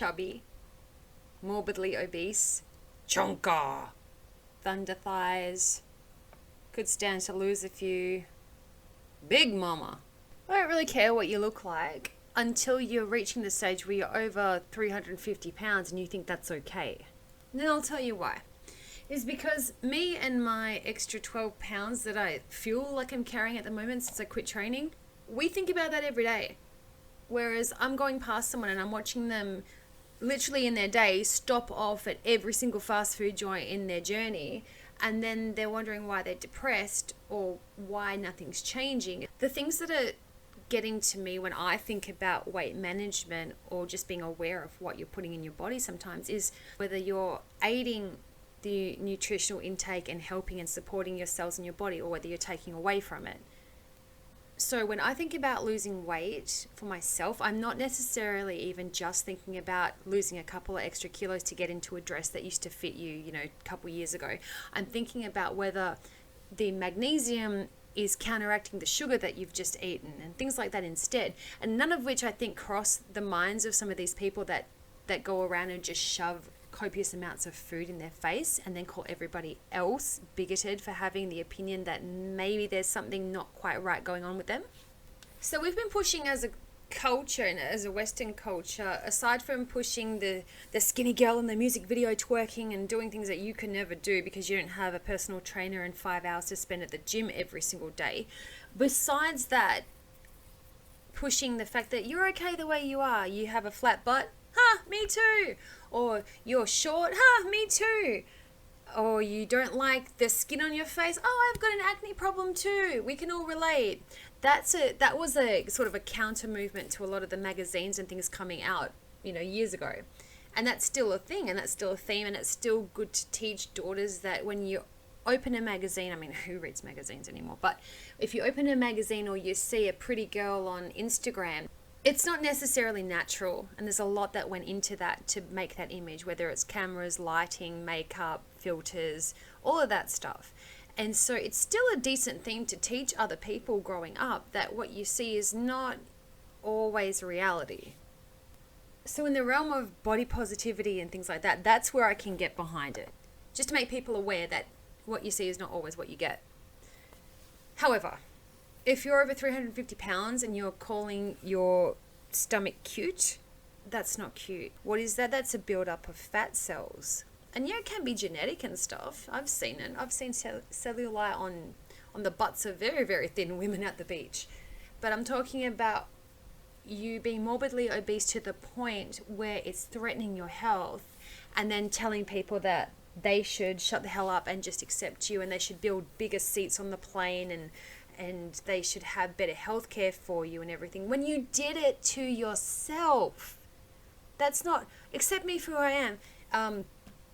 chubby, morbidly obese, chonka, thunder thighs, could stand to lose a few, big mama. I don't really care what you look like until you're reaching the stage where you're over 350 pounds and you think that's okay. And then I'll tell you why. Is because me and my extra 12 pounds that I feel like I'm carrying at the moment since I quit training, we think about that every day. Whereas I'm going past someone and I'm watching them literally in their day stop off at every single fast food joint in their journey, and then they're wondering why they're depressed or why nothing's changing. The things that are getting to me when I think about weight management or just being aware of what you're putting in your body sometimes is whether you're aiding the nutritional intake and helping and supporting your cells in your body, or whether you're taking away from it. So when I think about losing weight for myself, I'm not necessarily even just thinking about losing a couple of extra kilos to get into a dress that used to fit you, a couple years ago. I'm thinking about whether the magnesium is counteracting the sugar that you've just eaten and things like that instead. And none of which I think cross the minds of some of these people that go around and just shove copious amounts of food in their face and then call everybody else bigoted for having the opinion that maybe there's something not quite right going on with them. So we've been pushing as a culture and as a Western culture, aside from pushing the skinny girl in the music video twerking and doing things that you can never do because you don't have a personal trainer and 5 hours to spend at the gym every single day. Besides that, pushing the fact that you're okay the way you are. You have a flat butt, me too. Or you're short, me too. Or you don't like the skin on your face, I've got an acne problem too. We can all relate. That was a sort of a counter movement to a lot of the magazines and things coming out, years ago. And that's still a thing, and that's still a theme, and it's still good to teach daughters that when you open a magazine, who reads magazines anymore? But if you open a magazine or you see a pretty girl on Instagram, it's not necessarily natural, and there's a lot that went into that to make that image, whether it's cameras, lighting, makeup, filters, all of that stuff. And so it's still a decent thing to teach other people growing up that what you see is not always reality. So in the realm of body positivity and things like that, that's where I can get behind it. Just to make people aware that what you see is not always what you get. However, if you're over 350 pounds and you're calling your stomach cute, that's not cute. What is that? That's a buildup of fat cells. And it can be genetic and stuff. I've seen it. I've seen cellulite on the butts of very, very thin women at the beach. But I'm talking about you being morbidly obese to the point where it's threatening your health, and then telling people that they should shut the hell up and just accept you, and they should build bigger seats on the plane, and they should have better healthcare for you and everything. When you did it to yourself, that's not, accept me for who I am.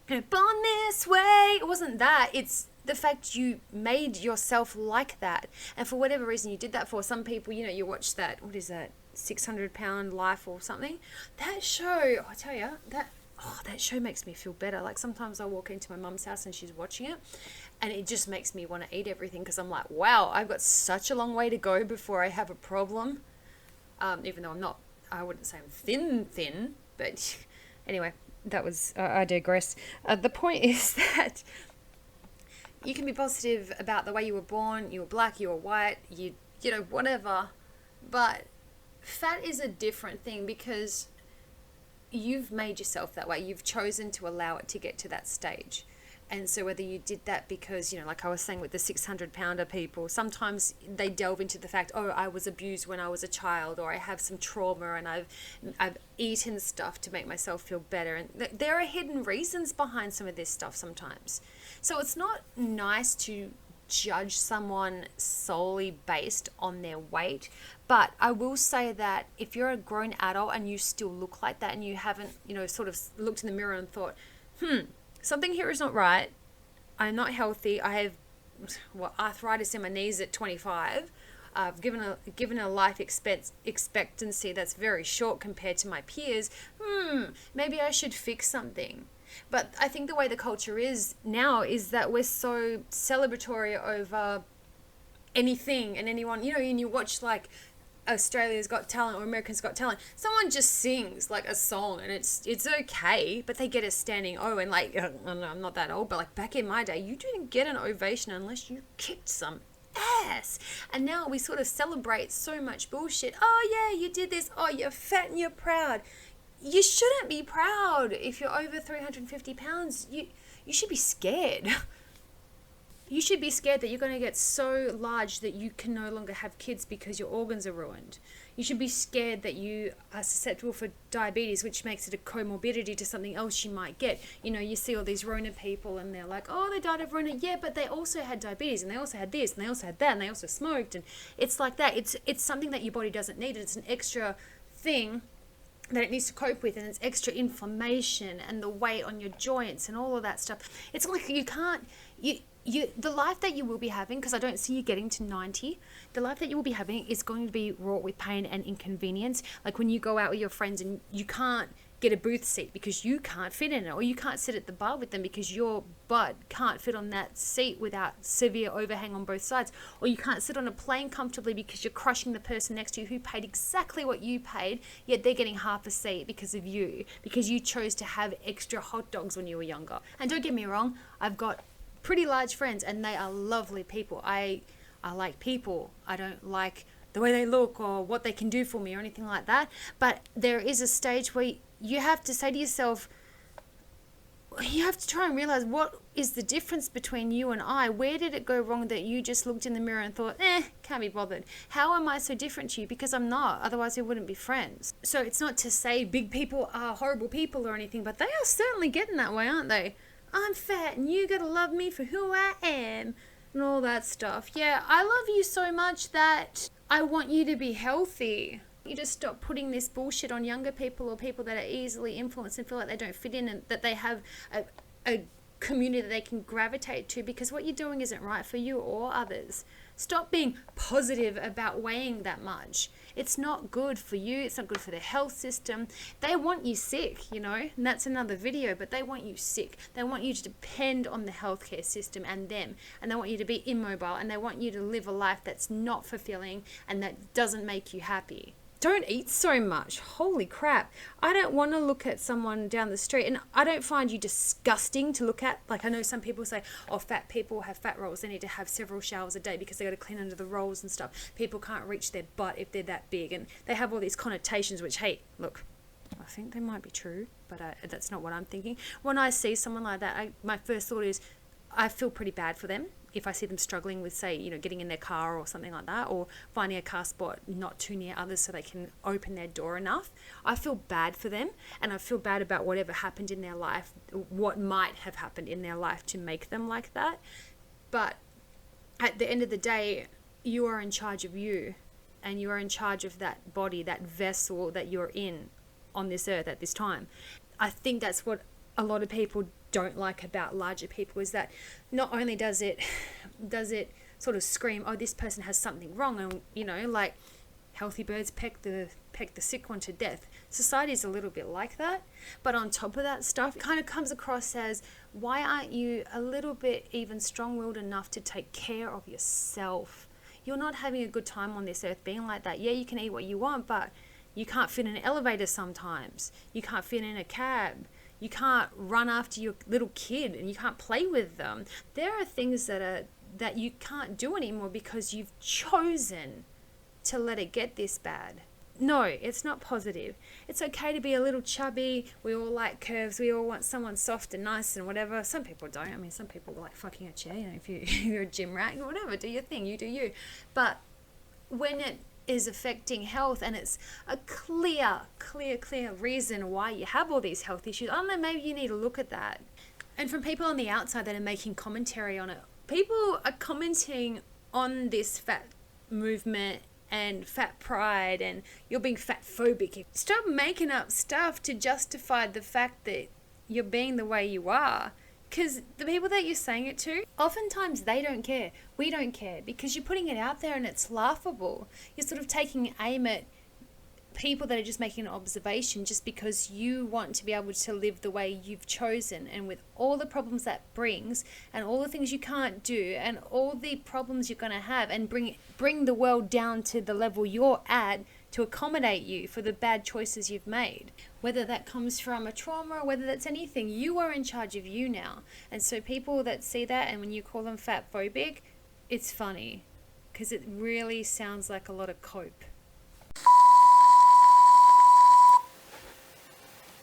Born this way. It wasn't that. It's the fact you made yourself like that. And for whatever reason you did that for. Some people, you watch that, what is that, 600 Pound Life or something. That show, I tell you, that show makes me feel better. Like sometimes I walk into my mum's house and she's watching it, and it just makes me want to eat everything because I'm like, wow, I've got such a long way to go before I have a problem. Even though I'm not, I wouldn't say I'm thin, but anyway, that was, I digress. The point is that you can be positive about the way you were born, you were black, you were white, you whatever, but fat is a different thing because you've made yourself that way. You've chosen to allow it to get to that stage. And so whether you did that because, like I was saying with the 600 pounder people, sometimes they delve into the fact, I was abused when I was a child, or I have some trauma and I've eaten stuff to make myself feel better. And there are hidden reasons behind some of this stuff sometimes. So it's not nice to judge someone solely based on their weight. But I will say that if you're a grown adult and you still look like that and you haven't, sort of looked in the mirror and thought, something here is not right. I'm not healthy. I have arthritis in my knees at 25. I've given a life expectancy that's very short compared to my peers. Maybe I should fix something. But I think the way the culture is now is that we're so celebratory over anything and anyone, and you watch like Australia's Got Talent or America's Got Talent, someone just sings like a song and it's okay, but they get a standing O. And like, I'm not that old, but like back in my day, you didn't get an ovation unless you kicked some ass. And now we sort of celebrate so much bullshit. Oh yeah, you did this. Oh, you're fat and you're proud. You shouldn't be proud if you're over 350 pounds. You should be scared. You should be scared that you're going to get so large that you can no longer have kids because your organs are ruined. You should be scared that you are susceptible for diabetes, which makes it a comorbidity to something else you might get. You know, you see all these Rona people and they're like, oh, they died of Rona. Yeah, but they also had diabetes and they also had this and they also had that and they also smoked. And it's like that. It's something that your body doesn't need. It's an extra thing that it needs to cope with, and it's extra inflammation and the weight on your joints and all of that stuff. It's like the life that you will be having, because I don't see you getting to 90, the life that you will be having is going to be wrought with pain and inconvenience. Like when you go out with your friends and you can't get a booth seat because you can't fit in it, or you can't sit at the bar with them because your butt can't fit on that seat without severe overhang on both sides, or you can't sit on a plane comfortably because you're crushing the person next to you who paid exactly what you paid, yet they're getting half a seat because of you, because you chose to have extra hot dogs when you were younger. And don't get me wrong, I've got pretty large friends and they are lovely people. I like people. I don't like the way they look or what they can do for me or anything like that. But there is a stage where you have to say to yourself, you have to try and realize, what is the difference between you and I? Where did it go wrong that you just looked in the mirror and thought, can't be bothered? How am I so different to you? Because I'm not. Otherwise, we wouldn't be friends. So it's not to say big people are horrible people or anything, but they are certainly getting that way, aren't they? I'm fat and you gotta love me for who I am and all that stuff. Yeah, I love you so much that I want you to be healthy. You just stop putting this bullshit on younger people or people that are easily influenced and feel like they don't fit in, and that they have a community that they can gravitate to, because what you're doing isn't right for you or others. Stop being positive about weighing that much. It's not good for you. It's not good for the health system. They want you sick, you know, and that's another video, but they want you sick. They want you to depend on the healthcare system and them, and they want you to be immobile, and they want you to live a life that's not fulfilling and that doesn't make you happy. Don't eat so much. Holy crap. I don't want to look at someone down the street, and I don't find you disgusting to look at. Like, I know some people say, oh, fat people have fat rolls. They need to have several showers a day because they got to clean under the rolls and stuff. People can't reach their butt if they're that big. And they have all these connotations, which, hey, look, I think they might be true, but that's not what I'm thinking. When I see someone like that, my first thought is, I feel pretty bad for them. If I see them struggling with, say, you know, getting in their car or something like that, or finding a car spot not too near others so they can open their door enough, I feel bad for them, and I feel bad about whatever happened in their life, what might have happened in their life to make them like that. But at the end of the day, you are in charge of you, and you are in charge of that body, that vessel that you're in on this earth at this time. I think that's what a lot of people don't like about larger people, is that not only does it sort of scream, oh, this person has something wrong, and you know, like healthy birds peck the sick one to death. Society is a little bit like that, but on top of that stuff, it kind of comes across as, why aren't you a little bit even strong-willed enough to take care of yourself? You're not having a good time on this earth being like that. Yeah, you can eat what you want, but you can't fit in an elevator sometimes. You can't fit in a cab. You can't run after your little kid and you can't play with them. There are things that you can't do anymore because you've chosen to let it get this bad. No, it's not positive. It's okay to be a little chubby. We all like curves. We all want someone soft and nice and whatever. Some people don't. I mean, some people like fucking a chair. You know, if you're a gym rat, whatever, do your thing. You do you. But when it is affecting health and it's a clear reason why you have all these health issues, I don't know, maybe you need to look at that. And from people on the outside that are making commentary on it, people are commenting on this fat movement and fat pride, and you're being fat phobic. Stop making up stuff to justify the fact that you're being the way you are. Because the people that you're saying it to, oftentimes they don't care. We don't care because you're putting it out there and it's laughable. You're sort of taking aim at people that are just making an observation just because you want to be able to live the way you've chosen, and with all the problems that brings and all the things you can't do and all the problems you're going to have, and bring the world down to the level you're at to accommodate you for the bad choices you've made. Whether that comes from a trauma or whether that's anything, you are in charge of you now. And so people that see that, and when you call them fat phobic, it's funny because it really sounds like a lot of cope.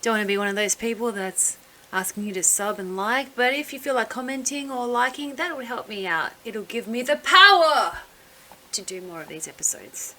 Don't want to be one of those people that's asking you to sub and like, but if you feel like commenting or liking, that would help me out. It'll give me the power to do more of these episodes.